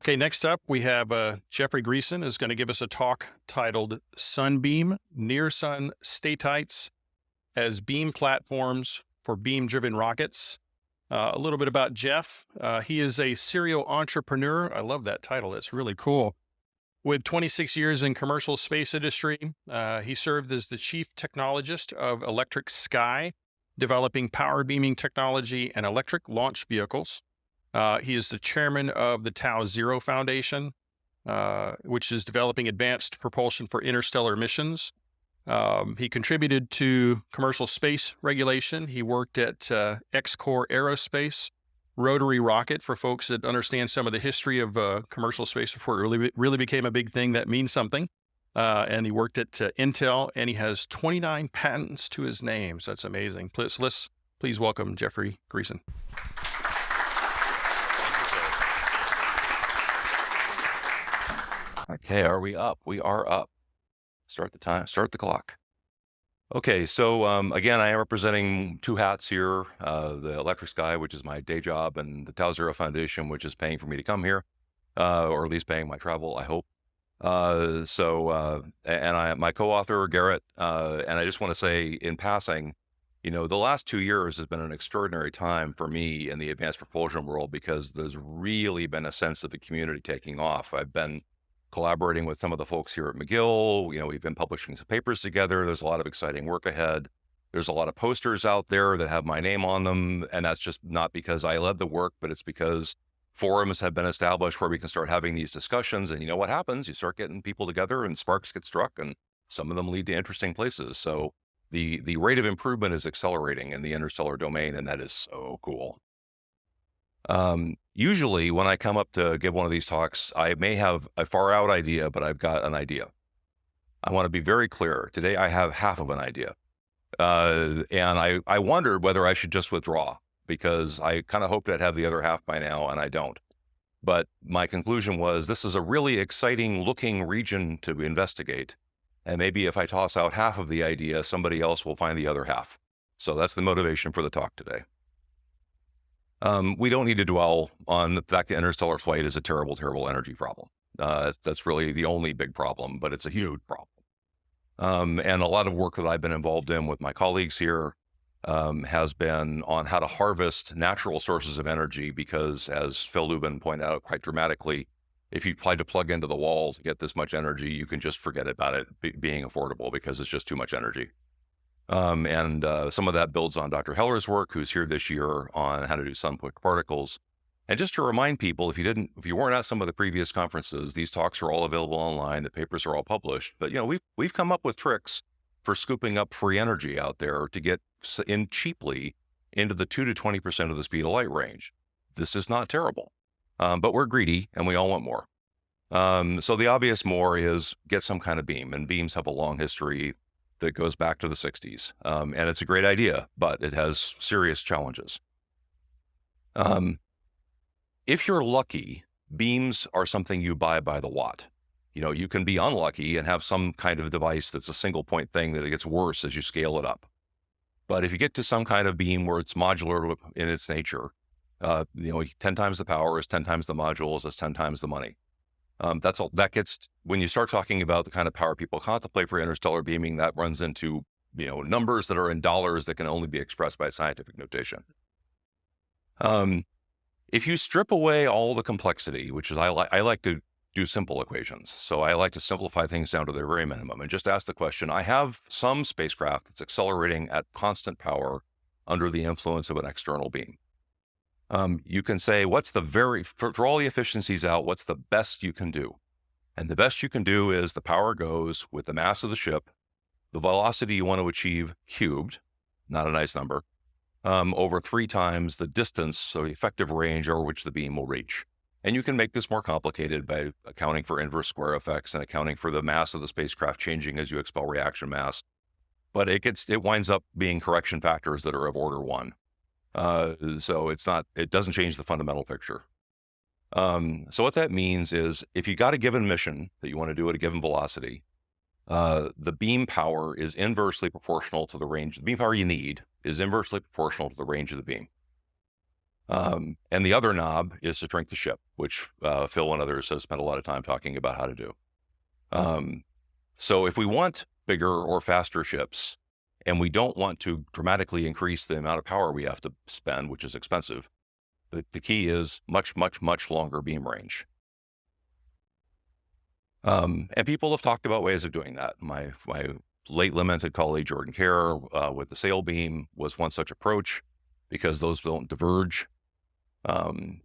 Okay, next up, we have Jeffrey Greason is going to give us a talk titled Sunbeam, Near-Sun Statites as Beam Platforms for Beam-Driven Rockets. A little bit about Jeff. He is a serial entrepreneur. I love that title. It's really cool. With 26 years in commercial space industry, he served as the chief technologist of Electric Sky, developing power beaming technology and electric launch vehicles. He is the chairman of the Tau Zero Foundation, which is developing advanced propulsion for interstellar missions. He contributed to commercial space regulation. He worked at X-Core Aerospace, rotary rocket for folks that understand some of the history of commercial space before it really became a big thing that means something. And he worked at Intel, and he has 29 patents to his name. So that's amazing. Let's please welcome Jeffrey Greason. Okay, are we up? We are up. Start the time, start the clock. Okay, so again, I am representing two hats here, the Electric Sky, which is my day job, and the Tau Zero Foundation, which is paying for me to come here, or at least paying my travel, I hope. And my co-author, Garrett, and I just want to say in passing, you know, the last 2 years has been an extraordinary time for me in the advanced propulsion world because there's really been a sense of the community taking off. I've been collaborating with some of the folks here at McGill. You know, we've been publishing some papers together. There's a lot of exciting work ahead. There's a lot of posters out there that have my name on them. And that's just not because I led the work, but it's because forums have been established where we can start having these discussions. And you know what happens? You start getting people together and sparks get struck, and some of them lead to interesting places. So the rate of improvement is accelerating in the interstellar domain, and that is so cool. Usually when I come up to give one of these talks, I may have a far out idea, but I've got an idea. I want to be very clear. Today I have half of an idea. And I wondered whether I should just withdraw because I kind of hoped I'd have the other half by now, and I don't. But my conclusion was this is a really exciting looking region to investigate. And maybe if I toss out half of the idea, somebody else will find the other half. So that's the motivation for the talk today. We don't need to dwell on the fact that interstellar flight is a terrible, terrible energy problem. That's really the only big problem, but it's a huge problem. And a lot of work that I've been involved in with my colleagues here has been on how to harvest natural sources of energy because, as Phil Lubin pointed out quite dramatically, if you try to plug into the wall to get this much energy, you can just forget about it being affordable because it's just too much energy. And some of that builds on Dr. Heller's work, who's here this year on how to do sun-quick particles. And just to remind people, if you weren't at some of the previous conferences, these talks are all available online. The papers are all published. But you know, we've come up with tricks for scooping up free energy out there to get in cheaply into the 2 to 20% of the speed of light range. This is not terrible, but we're greedy and we all want more. So the obvious more is get some kind of beam, and beams have a long history that goes back to the 60s. And it's a great idea, but it has serious challenges. If you're lucky, beams are something you buy by the watt. You know, you can be unlucky and have some kind of device that's a single point thing that it gets worse as you scale it up. But if you get to some kind of beam where it's modular in its nature, 10 times the power is 10 times the modules is 10 times the money. That gets, when you start talking about the kind of power people contemplate for interstellar beaming, that runs into, you know, numbers that are in dollars that can only be expressed by scientific notation. If you strip away all the complexity, which is I like to do simple equations. So I like to simplify things down to their very minimum and just ask the question, I have some spacecraft that's accelerating at constant power under the influence of an external beam. You can say, for all the efficiencies out, what's the best you can do? And the best you can do is the power goes with the mass of the ship, the velocity you want to achieve cubed, not a nice number, over 3 times the distance, so the effective range over which the beam will reach. And you can make this more complicated by accounting for inverse square effects and accounting for the mass of the spacecraft changing as you expel reaction mass. But it winds up being correction factors that are of order 1. So it doesn't change the fundamental picture. So what that means is if you got a given mission that you want to do at a given velocity, the beam power is inversely proportional to the range. The beam power you need is inversely proportional to the range of the beam. And the other knob is to shrink the ship, which Phil and others have spent a lot of time talking about how to do. So if we want bigger or faster ships, and we don't want to dramatically increase the amount of power we have to spend, which is expensive, the key is much, much, much longer beam range. And people have talked about ways of doing that. My late lamented colleague, Jordan Kerr, with the sail beam was one such approach because those don't diverge.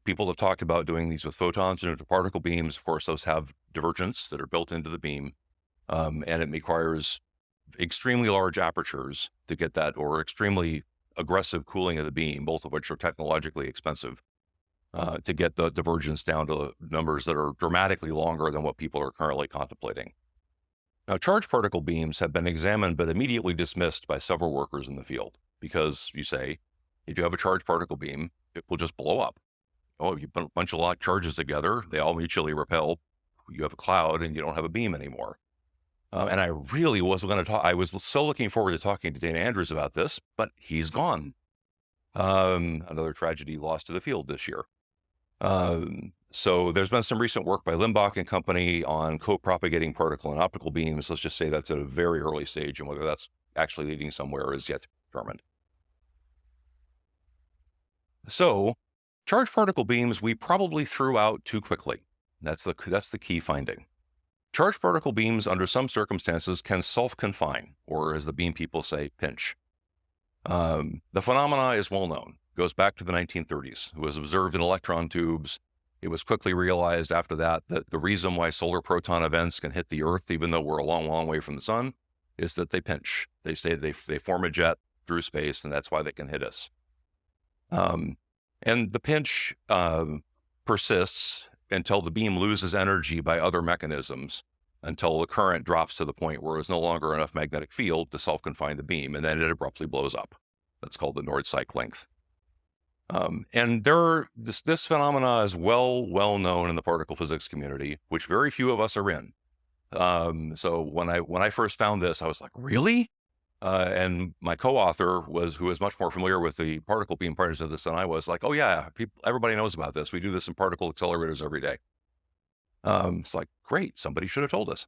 People have talked about doing these with photons and particle beams. Of course, those have divergence that are built into the beam. And it requires extremely large apertures to get that, or extremely aggressive cooling of the beam, both of which are technologically expensive, to get the divergence down to numbers that are dramatically longer than what people are currently contemplating. Now, charged particle beams have been examined but immediately dismissed by several workers in the field because you say, if you have a charged particle beam, it will just blow up. Oh, you put a bunch of locked charges together, they all mutually repel, you have a cloud and you don't have a beam anymore. And I really was going to talk, I was so looking forward to talking to Dana Andrews about this, but he's gone. Another tragedy lost to the field this year. So there's been some recent work by Limbach and company on co-propagating particle and optical beams. Let's just say that's at a very early stage, and whether that's actually leading somewhere is yet to be determined. So charged particle beams, we probably threw out too quickly. That's the key finding. Charged particle beams, under some circumstances, can self-confine, or as the beam people say, pinch. The phenomena is well known. It goes back to the 1930s. It was observed in electron tubes. It was quickly realized after that that the reason why solar proton events can hit the Earth, even though we're a long, long way from the sun, is that they pinch. They form a jet through space, and that's why they can hit us. And the pinch persists until the beam loses energy by other mechanisms, until the current drops to the point where there's no longer enough magnetic field to self-confine the beam, and then it abruptly blows up. That's called the Nord-Cycle length. And this phenomena is well known in the particle physics community, which very few of us are in. So when I first found this, I was like, really? And my co-author who was much more familiar with the particle beam parts of this than I was, like, oh yeah, everybody knows about this. We do this in particle accelerators every day. It's like, great, somebody should have told us.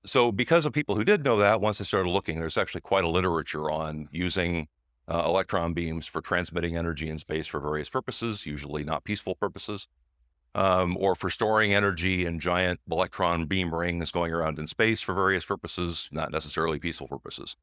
So because of people who did know that, once I started looking, there's actually quite a literature on using electron beams for transmitting energy in space for various purposes, usually not peaceful purposes, or for storing energy in giant electron beam rings going around in space for various purposes, not necessarily peaceful purposes.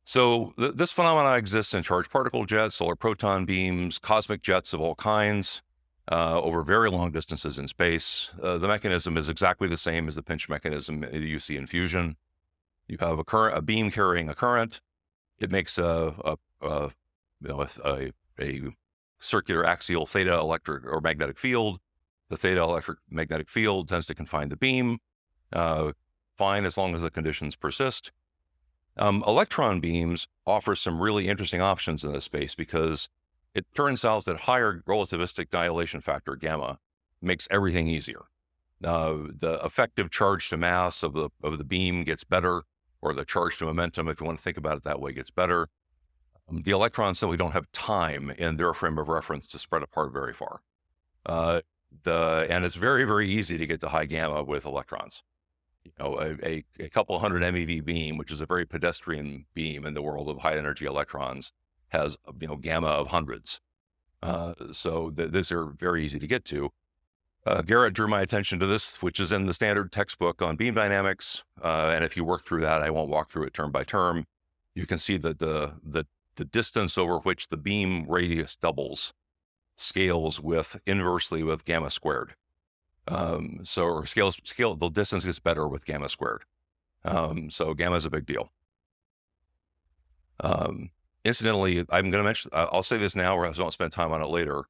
So this phenomena exists in charged particle jets, solar proton beams, cosmic jets of all kinds, over very long distances in space. The mechanism is exactly the same as the pinch mechanism that you see in fusion. You have a beam carrying a current. It makes a circular axial theta electric or magnetic field. The theta electric magnetic field tends to confine the beam, fine as long as the conditions persist. Electron beams offer some really interesting options in this space because it turns out that higher relativistic dilation factor gamma makes everything easier. The effective charge to mass of the beam gets better, or the charge to momentum, if you want to think about it that way, gets better. The electrons simply don't have time in their frame of reference to spread apart very far. And it's very, very easy to get to high gamma with electrons. A couple hundred MeV beam, which is a very pedestrian beam in the world of high energy electrons, has gamma of hundreds. So these are very easy to get to. Garrett drew my attention to this, which is in the standard textbook on beam dynamics. And if you work through that, I won't walk through it term by term. You can see that the distance over which the beam radius doubles scales inversely with gamma squared. The distance gets better with gamma squared. So gamma is a big deal. Incidentally, I'm going to mention, I'll say this now or else I won't spend time on it later.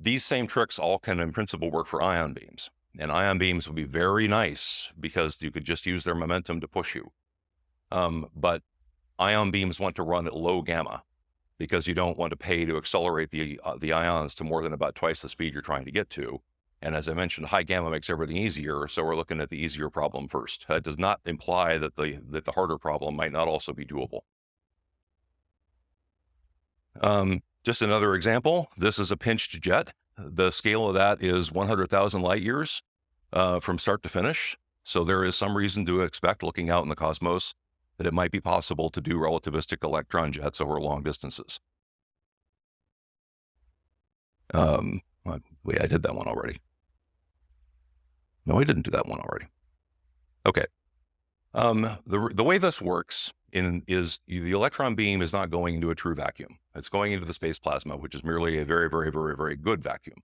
These same tricks all can in principle work for ion beams, and ion beams would be very nice because you could just use their momentum to push you. But ion beams want to run at low gamma because you don't want to pay to accelerate the ions to more than about twice the speed you're trying to get to. And as I mentioned, high gamma makes everything easier, so we're looking at the easier problem first. That does not imply that the harder problem might not also be doable. Just another example, this is a pinched jet. The scale of that is 100,000 light years from start to finish. So there is some reason to expect, looking out in the cosmos, that it might be possible to do relativistic electron jets over long distances. Wait, I did that one already. No, I didn't do that one already. Okay. The way this works is the electron beam is not going into a true vacuum. It's going into the space plasma, which is merely a very, very, very, very good vacuum.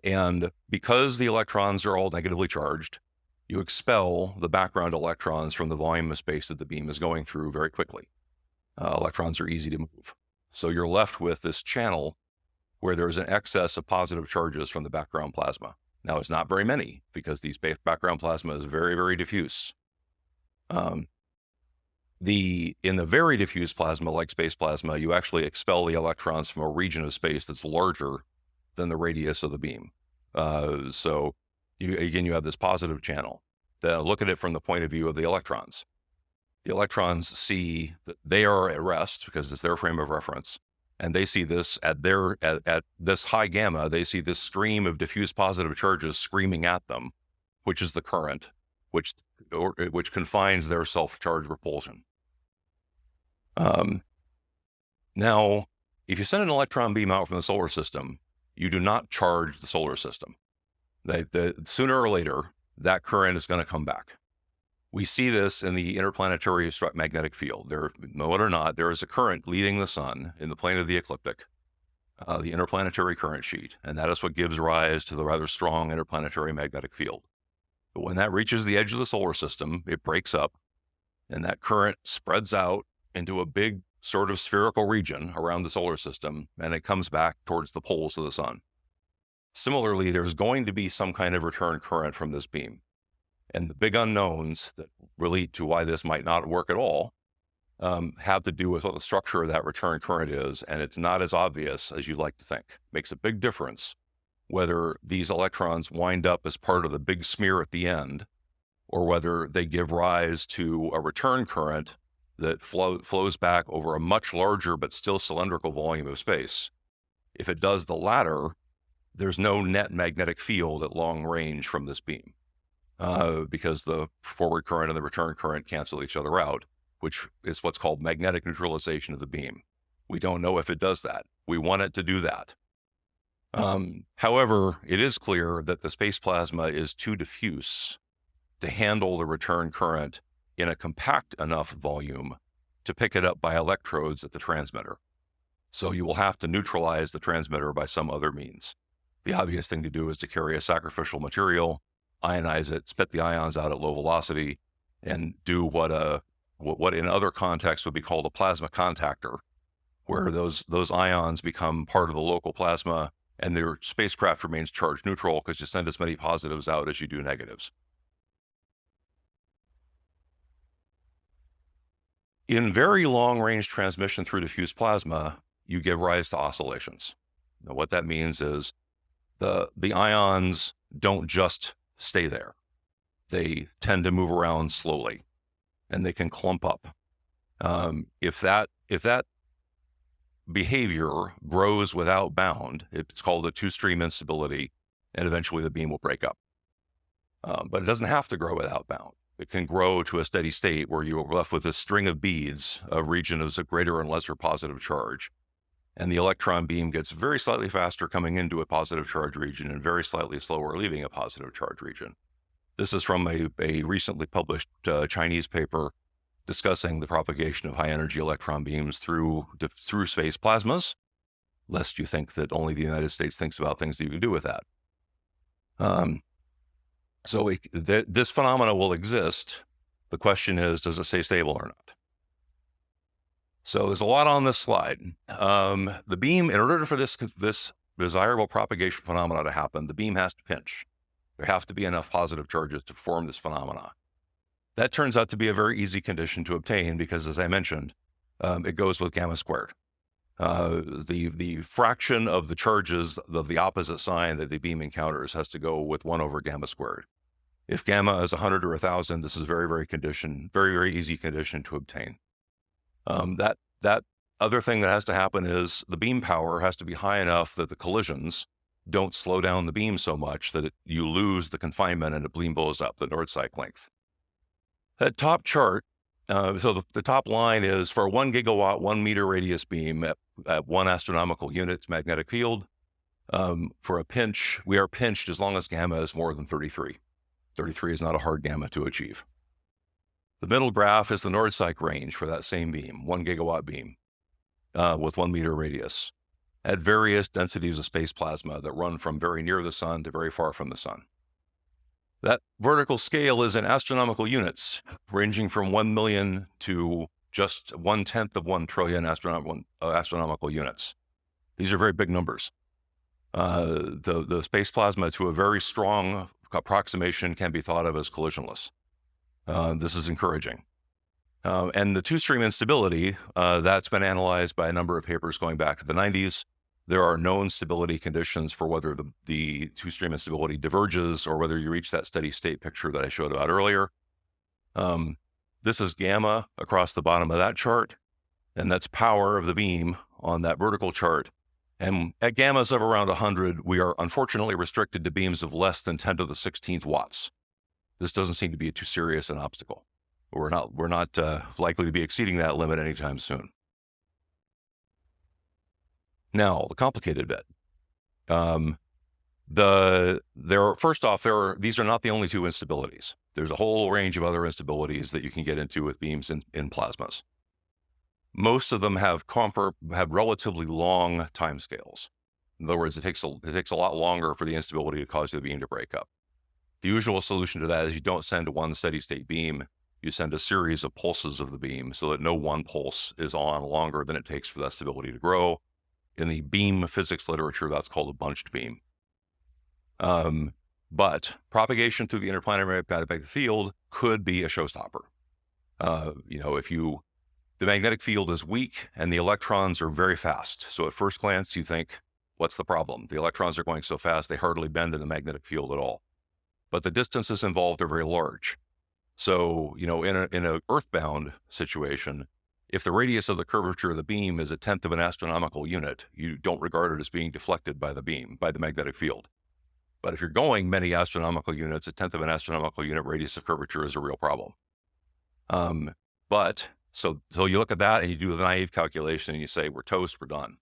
And because the electrons are all negatively charged, you expel the background electrons from the volume of space that the beam is going through very quickly. Electrons are easy to move. So you're left with this channel where there's an excess of positive charges from the background plasma. Now, it's not very many because the background plasma is very, very diffuse. In the very diffuse plasma, like space plasma, you actually expel the electrons from a region of space that's larger than the radius of the beam. So you have this positive channel. Look at it from the point of view of the electrons. The electrons see that they are at rest because it's their frame of reference. And they see this at this high gamma, they see this stream of diffuse positive charges screaming at them, which is the current, which confines their self-charge repulsion. Now, if you send an electron beam out from the solar system, you do not charge the solar system. Sooner or later, that current is going to come back. We see this in the interplanetary magnetic field. Know it or not, there is a current leaving the sun in the plane of the ecliptic, the interplanetary current sheet, and that is what gives rise to the rather strong interplanetary magnetic field. But when that reaches the edge of the solar system, it breaks up, and that current spreads out into a big sort of spherical region around the solar system, and it comes back towards the poles of the sun. Similarly, there's going to be some kind of return current from this beam. And the big unknowns that relate to why this might not work at all have to do with what the structure of that return current is, and it's not as obvious as you'd like to think. It makes a big difference whether these electrons wind up as part of the big smear at the end, or whether they give rise to a return current that flows back over a much larger but still cylindrical volume of space. If it does the latter, there's no net magnetic field at long range from this beam. Because the forward current and the return current cancel each other out, which is what's called magnetic neutralization of the beam. We don't know if it does that. We want it to do that. However, it is clear that the space plasma is too diffuse to handle the return current in a compact enough volume to pick it up by electrodes at the transmitter. So you will have to neutralize the transmitter by some other means. The obvious thing to do is to carry a sacrificial material, ionize it, spit the ions out at low velocity, and do what in other contexts would be called a plasma contactor, where those ions become part of the local plasma and their spacecraft remains charge neutral because you send as many positives out as you do negatives. In very long-range transmission through diffuse plasma, you give rise to oscillations. Now, what that means is the ions don't just stay there. They tend to move around slowly, and they can clump up. If that behavior grows without bound, it's called a two-stream instability, and eventually the beam will break up. But it doesn't have to grow without bound. It can grow to a steady state where you are left with a string of beads, a region of greater and lesser positive charge. And the electron beam gets very slightly faster coming into a positive charge region and very slightly slower leaving a positive charge region. This is from a recently published Chinese paper discussing the propagation of high-energy electron beams through space plasmas, lest you think that only the United States thinks about things that you can do with that. This phenomena will exist. The question is, does it stay stable or not? So there's a lot on this slide. The beam, in order for this desirable propagation phenomena to happen, the beam has to pinch. There have to be enough positive charges to form this phenomena. That turns out to be a very easy condition to obtain because, as I mentioned, it goes with gamma squared. The fraction of the charges of the opposite sign that the beam encounters has to go with 1 over gamma squared. If gamma is 100 or 1,000, this is a very easy condition to obtain. That other thing that has to happen is the beam power has to be high enough that the collisions don't slow down the beam so much that you lose the confinement and the beam blows up the Nordseite length. That top chart, so the top line is for a 1 gigawatt, 1 meter radius beam at 1 astronomical unit magnetic field. For a pinch, we are pinched as long as gamma is more than 33. 33 is not a hard gamma to achieve. The middle graph is the Nordseite range for that same beam, 1 gigawatt beam with 1 meter radius at various densities of space plasma that run from very near the sun to very far from the sun. That vertical scale is in astronomical units, ranging from 1 million to just 1/10 of 1 trillion astronomical units. These are very big numbers. The space plasma, to a very strong approximation, can be thought of as collisionless. This is encouraging. And the two-stream instability, that's been analyzed by a number of papers going back to the 90s. There are known stability conditions for whether the two-stream instability diverges or whether you reach that steady state picture that I showed about earlier. This is gamma across the bottom of that chart, and that's power of the beam on that vertical chart. And at gammas of around 100, we are unfortunately restricted to beams of less than 10 to the 16th watts. This doesn't seem to be too serious an obstacle. We're not likely to be exceeding that limit anytime soon. Now, the complicated bit. These are not the only two instabilities. There's a whole range of other instabilities that you can get into with beams in plasmas. Most of them have relatively long timescales. In other words, it takes a lot longer for the instability to cause the beam to break up. The usual solution to that is you don't send one steady state beam. You send a series of pulses of the beam so that no one pulse is on longer than it takes for that stability to grow. In the beam physics literature, that's called a bunched beam. But propagation through the interplanetary magnetic field could be a showstopper. The magnetic field is weak and the electrons are very fast. So at first glance, you think, what's the problem? The electrons are going so fast, they hardly bend in the magnetic field at all. But the distances involved are very large. So, in an earthbound situation, if the radius of the curvature of the beam is 1/10 of an astronomical unit, you don't regard it as being deflected by the magnetic field. But if you're going many astronomical units, 1/10 of an astronomical unit radius of curvature is a real problem. So you look at that and you do the naive calculation and you say, we're toast, we're done.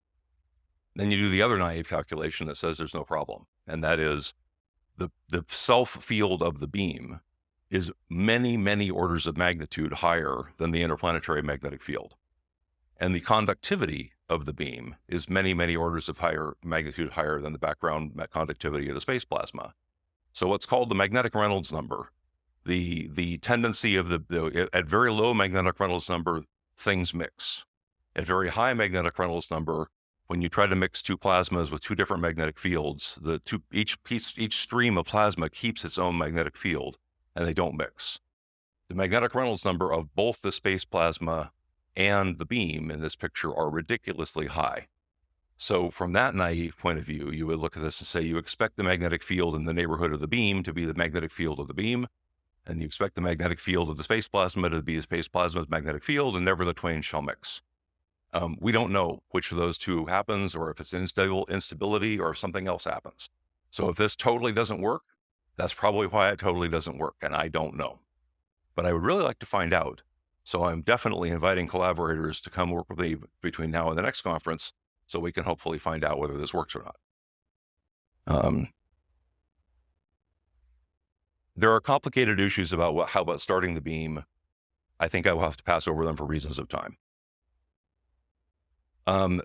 Then you do the other naive calculation that says there's no problem. And that is the self field of the beam is many, many orders of magnitude higher than the interplanetary magnetic field. And the conductivity of the beam is many, many orders of magnitude higher than the background conductivity of the space plasma. So what's called the magnetic Reynolds number, the tendency of at very low magnetic Reynolds number, things mix. At very high magnetic Reynolds number, when you try to mix two plasmas with two different magnetic fields, each stream of plasma keeps its own magnetic field, and they don't mix. The magnetic Reynolds number of both the space plasma and the beam in this picture are ridiculously high. So from that naive point of view, you would look at this and say you expect the magnetic field in the neighborhood of the beam to be the magnetic field of the beam, and you expect the magnetic field of the space plasma to be the space plasma's magnetic field, and never the twain shall mix. We don't know which of those two happens, or if it's instability, or if something else happens. So if this totally doesn't work, that's probably why it totally doesn't work, and I don't know. But I would really like to find out. So I'm definitely inviting collaborators to come work with me between now and the next conference, so we can hopefully find out whether this works or not. There are complicated issues about how about starting the beam. I think I will have to pass over them for reasons of time.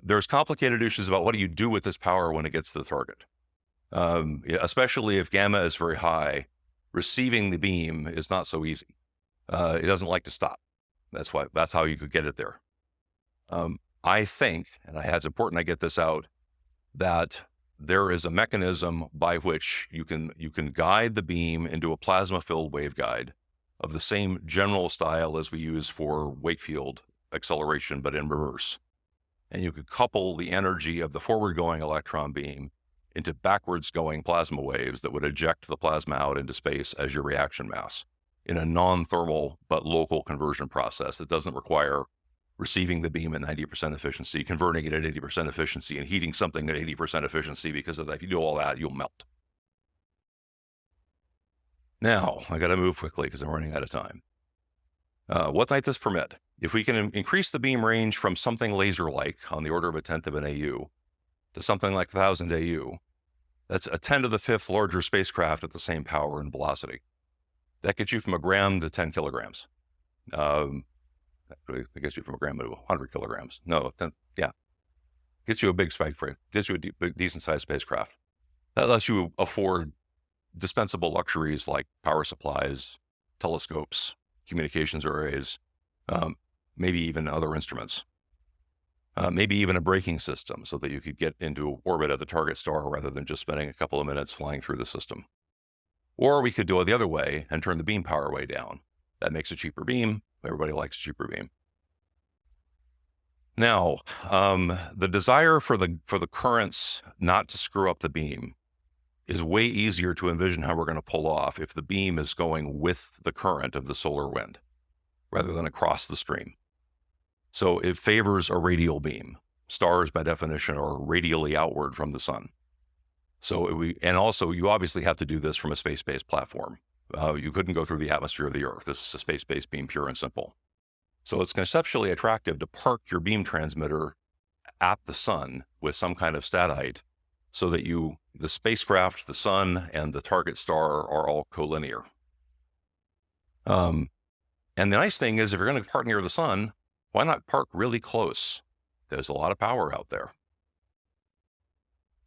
There's complicated issues about what do you do with this power when it gets to the target. Especially if gamma is very high, receiving the beam is not so easy. It doesn't like to stop. That's how you could get it there. I think, and it's important I get this out, that there is a mechanism by which you can guide the beam into a plasma-filled waveguide of the same general style as we use for Wakefield acceleration, but in reverse. And you could couple the energy of the forward-going electron beam into backwards-going plasma waves that would eject the plasma out into space as your reaction mass in a non-thermal but local conversion process that doesn't require receiving the beam at 90% efficiency, converting it at 80% efficiency, and heating something at 80% efficiency, because of that, if you do all that, you'll melt. Now, I got to move quickly because I'm running out of time. What might this permit? If we can increase the beam range from something laser-like on the order of 1/10 of an AU to something like 1,000 AU, that's a 10 to the 5th larger spacecraft at the same power and velocity. That gets you from a gram to 10 kilograms. Actually, it gets you from a gram to 100 kilograms. No, 10, yeah. Gets you a big spike frame. Gets you a decent-sized spacecraft. That lets you afford dispensable luxuries like power supplies, telescopes, communications arrays, maybe even other instruments. Maybe even a braking system so that you could get into orbit at the target star rather than just spending a couple of minutes flying through the system. Or we could do it the other way and turn the beam power way down. That makes a cheaper beam. Everybody likes a cheaper beam. Now, the desire for the currents not to screw up the beam is way easier to envision how we're going to pull off if the beam is going with the current of the solar wind rather than across the stream. So it favors a radial beam. Stars, by definition, are radially outward from the sun. And also, you obviously have to do this from a space-based platform. You couldn't go through the atmosphere of the Earth. This is a space-based beam, pure and simple. So it's conceptually attractive to park your beam transmitter at the sun with some kind of statite so that the spacecraft, the sun, and the target star are all collinear. And the nice thing is, if you're going to park near the sun, why not park really close? There's a lot of power out there.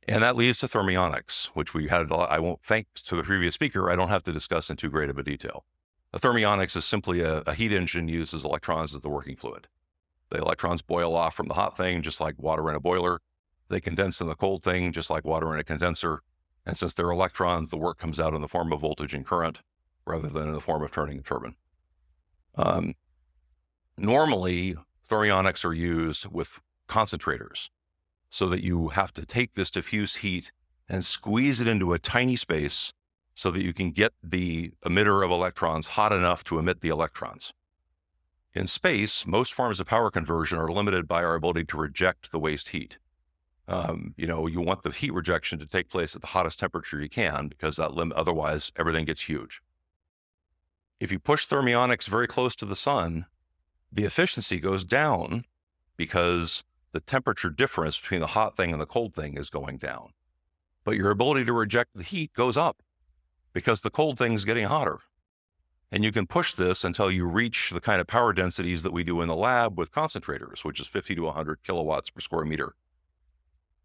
And that leads to thermionics, which we had, thanks to the previous speaker, I don't have to discuss in too great of a detail. The thermionics is simply a heat engine uses electrons as the working fluid. The electrons boil off from the hot thing, just like water in a boiler. They condense in the cold thing, just like water in a condenser. And since they're electrons, the work comes out in the form of voltage and current, rather than in the form of turning a turbine. Normally, thermionics are used with concentrators, so that you have to take this diffuse heat and squeeze it into a tiny space so that you can get the emitter of electrons hot enough to emit the electrons. In space, most forms of power conversion are limited by our ability to reject the waste heat. You want the heat rejection to take place at the hottest temperature you can, because otherwise everything gets huge. If you push thermionics very close to the sun, the efficiency goes down because the temperature difference between the hot thing and the cold thing is going down. But your ability to reject the heat goes up because the cold thing's getting hotter. And you can push this until you reach the kind of power densities that we do in the lab with concentrators, which is 50 to 100 kilowatts per square meter.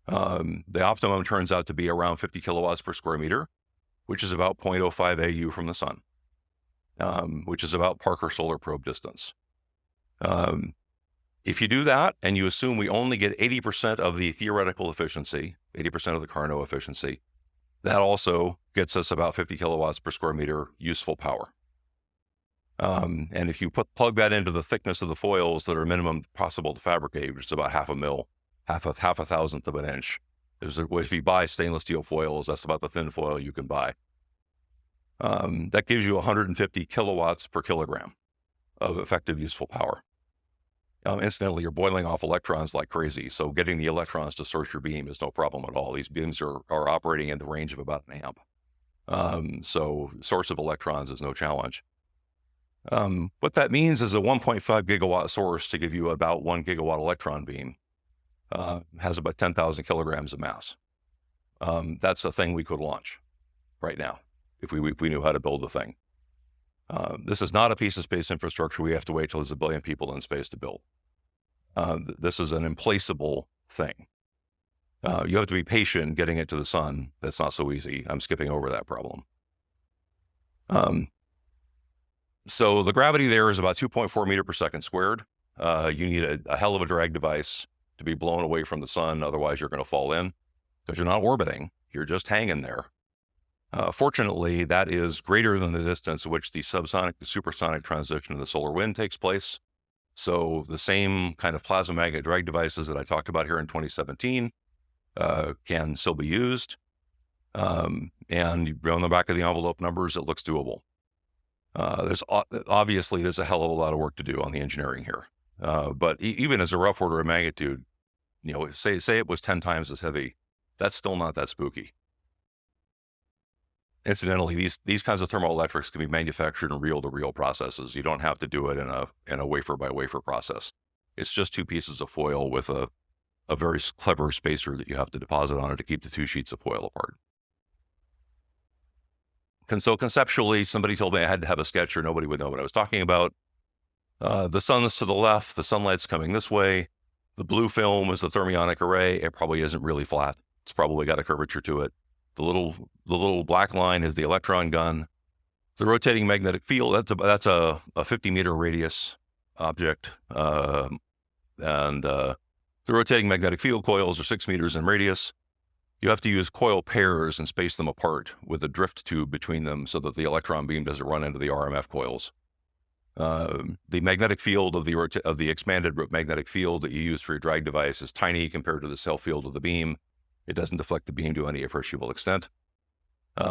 The optimum turns out to be around 50 kilowatts per square meter, which is about 0.05 AU from the sun, which is about Parker Solar Probe distance. If you do that and you assume we only get 80% of the theoretical efficiency, 80% of the Carnot efficiency, that also gets us about 50 kilowatts per square meter useful power. And if you plug that into the thickness of the foils that are minimum possible to fabricate, which is about half a mil, half a thousandth of an inch. If you buy stainless steel foils, that's about the thin foil you can buy. That gives you 150 kilowatts per kilogram of effective useful power. Incidentally, you're boiling off electrons like crazy, so getting the electrons to source your beam is no problem at all. These beams are operating in the range of about an amp. So source of electrons is no challenge. What that means is a 1.5 gigawatt source to give you about 1 gigawatt electron beam has about 10,000 kilograms of mass. That's a thing we could launch right now if we knew how to build the thing. This is not a piece of space infrastructure we have to wait till there's a billion people in space to build. This is an implaceable thing. You have to be patient getting it to the sun. That's not so easy. I'm skipping over that problem. So the gravity there is about 2.4 meter per second squared. You need a hell of a drag device to be blown away from the sun. Otherwise, you're going to fall in because you're not orbiting. You're just hanging there. Fortunately, that is greater than the distance at which the subsonic to supersonic transition of the solar wind takes place. So the same kind of plasma magnet drag devices that I talked about here in 2017 can still be used. And on the back of the envelope numbers, it looks doable. There's a hell of a lot of work to do on the engineering here. But even as a rough order of magnitude, say it was 10 times as heavy, that's still not that spooky. Incidentally, these kinds of thermoelectrics can be manufactured in reel-to-reel processes. You don't have to do it in a wafer-by-wafer process. It's just two pieces of foil with a very clever spacer that you have to deposit on it to keep the two sheets of foil apart. And so conceptually, somebody told me I had to have a sketch or nobody would know what I was talking about. The sun's to the left, the sunlight's coming this way. The blue film is the thermionic array. It probably isn't really flat. It's probably got a curvature to it. The little black line is the electron gun. The rotating magnetic field, that's a 50-meter radius object. And the rotating magnetic field coils are 6 meters in radius. You have to use coil pairs and space them apart with a drift tube between them so that the electron beam doesn't run into the RMF coils. The magnetic field of the expanded magnetic field that you use for your drag device is tiny compared to the self field of the beam. It doesn't deflect the beam to any appreciable extent.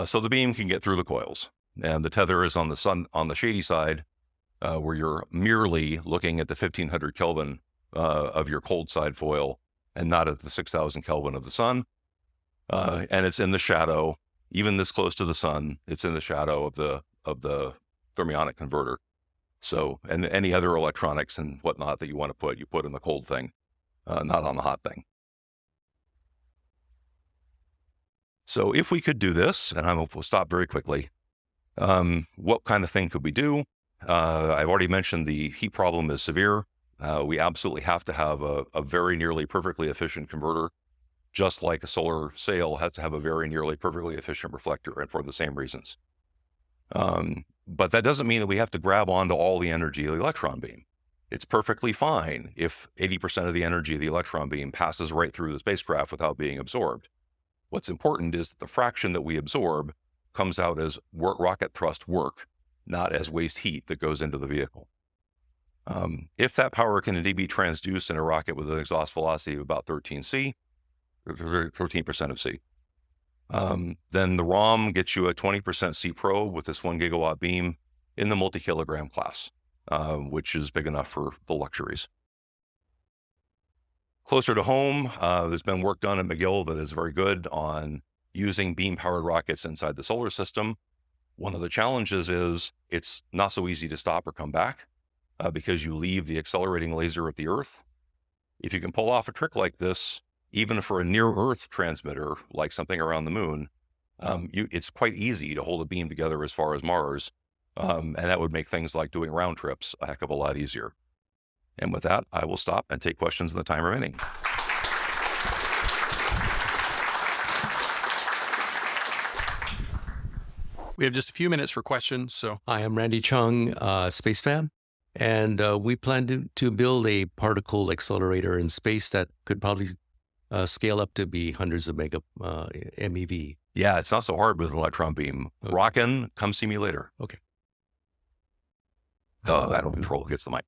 So the beam can get through the coils. And the tether is on the shady side, where you're merely looking at the 1500 Kelvin of your cold side foil and not at the 6000 Kelvin of the sun. And it's in the shadow, even this close to the sun, it's in the shadow of the thermionic converter. So, and any other electronics and whatnot that you want to put, you put in the cold thing, not on the hot thing. So if we could do this, and we'll stop very quickly, what kind of thing could we do? I've already mentioned the heat problem is severe. We absolutely have to have a very nearly perfectly efficient converter, just like a solar sail has to have a very nearly perfectly efficient reflector, and for the same reasons. But that doesn't mean that we have to grab onto all the energy of the electron beam. It's perfectly fine if 80% of the energy of the electron beam passes right through the spacecraft without being absorbed. What's important is that the fraction that we absorb comes out as rocket thrust work, not as waste heat that goes into the vehicle. If that power can indeed be transduced in a rocket with an exhaust velocity of about 13 13% of C, then the ROM gets you a 20% C probe with this 1 gigawatt beam in the multi-kilogram class, which is big enough for the luxuries. Closer to home, there's been work done at McGill that is very good on using beam-powered rockets inside the solar system. One of the challenges is it's not so easy to stop or come back because you leave the accelerating laser at the Earth. If you can pull off a trick like this, even for a near-Earth transmitter, like something around the moon, it's quite easy to hold a beam together as far as Mars, and that would make things like doing round trips a heck of a lot easier. And with that, I will stop and take questions in the time remaining. We have just a few minutes for questions. So Hi, I'm Randy Chung, space fan, and we plan to build a particle accelerator in space that could probably scale up to be hundreds of MeV. Yeah, it's not so hard with an electron beam. Okay. Rockin', come see me later. Okay. Oh, I don't control who gets the mic.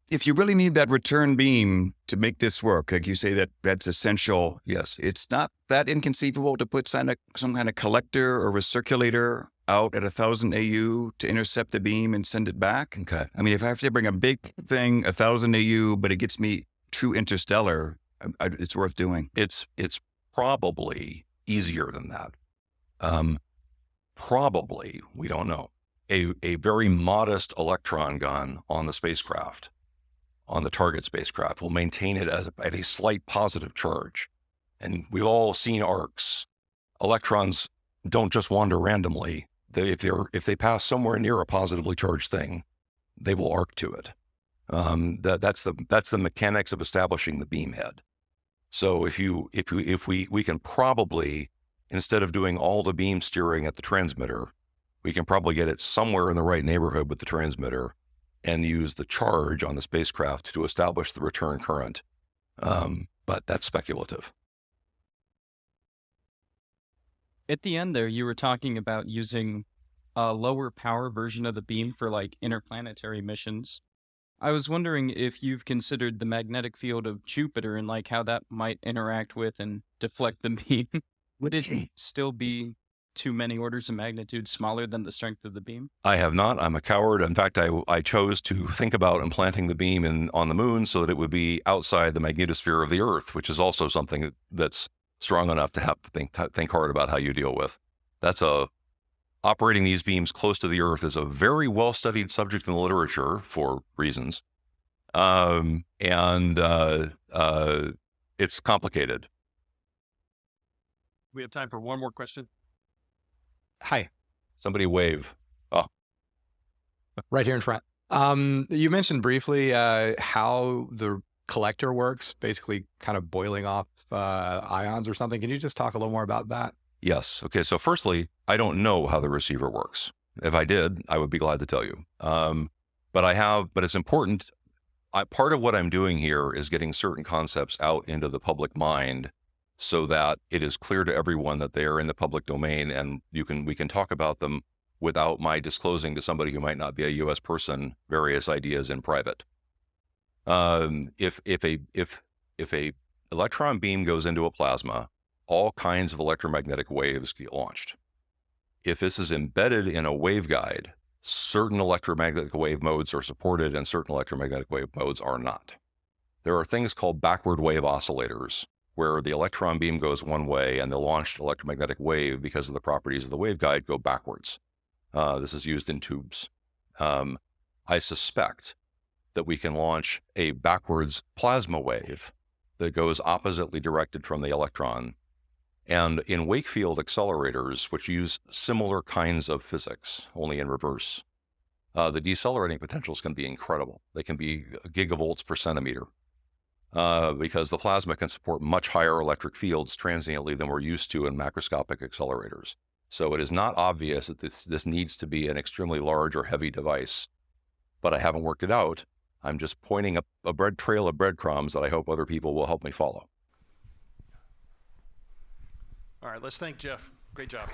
If you really need that return beam to make this work, like you say that's essential, Yes. it's not that inconceivable to put some kind of collector or recirculator out at 1000 AU to intercept the beam and send it back. Okay. I mean, if I have to bring a big thing, 1000 AU, but it gets me true interstellar, it's worth doing. It's probably easier than that. Probably, we don't know. A very modest electron gun on the spacecraft, on the target spacecraft, will maintain it at a slight positive charge. And we've all seen arcs. Electrons don't just wander randomly. If they pass somewhere near a positively charged thing, they will arc to it. That's the mechanics of establishing the beam head. So if we can probably, instead of doing all the beam steering at the transmitter, we can probably get it somewhere in the right neighborhood with the transmitter and use the charge on the spacecraft to establish the return current. but that's speculative. At the end there, you were talking about using a lower power version of the beam for like interplanetary missions. I was wondering if you've considered the magnetic field of Jupiter and like how that might interact with and deflect the beam. Would it still be too many orders of magnitude smaller than the strength of the beam? I have not. I'm a coward. In fact, I chose to think about implanting the beam on the moon so that it would be outside the magnetosphere of the Earth, which is also something that's strong enough to have to think hard about how you deal with. Operating these beams close to the Earth is a very well-studied subject in the literature for reasons. It's complicated. We have time for one more question. Hi, Somebody wave. Oh, right here in front. You mentioned briefly how the collector works, basically kind of boiling off ions or something. Can you just talk a little more about that? yes. Okay, so firstly, I don't know how the receiver works. If I did, I would be glad to tell you. But it's important. Part of what I'm doing here is getting certain concepts out into the public mind so that it is clear to everyone that they are in the public domain, and we can talk about them without my disclosing to somebody who might not be a U.S. person various ideas in private. If a electron beam goes into a plasma, all kinds of electromagnetic waves get launched. If this is embedded in a waveguide, certain electromagnetic wave modes are supported and certain electromagnetic wave modes are not. There are things called backward wave oscillators, where the electron beam goes one way and the launched electromagnetic wave, because of the properties of the waveguide, go backwards. This is used in tubes. I suspect that we can launch a backwards plasma wave that goes oppositely directed from the electron. And in wake field accelerators, which use similar kinds of physics, only in reverse, the decelerating potentials can be incredible. They can be gigavolts per centimeter. Because the plasma can support much higher electric fields transiently than we're used to in macroscopic accelerators. So it is not obvious that this needs to be an extremely large or heavy device, but I haven't worked it out. I'm just pointing a trail of breadcrumbs that I hope other people will help me follow. All right, let's thank Jeff. Great job.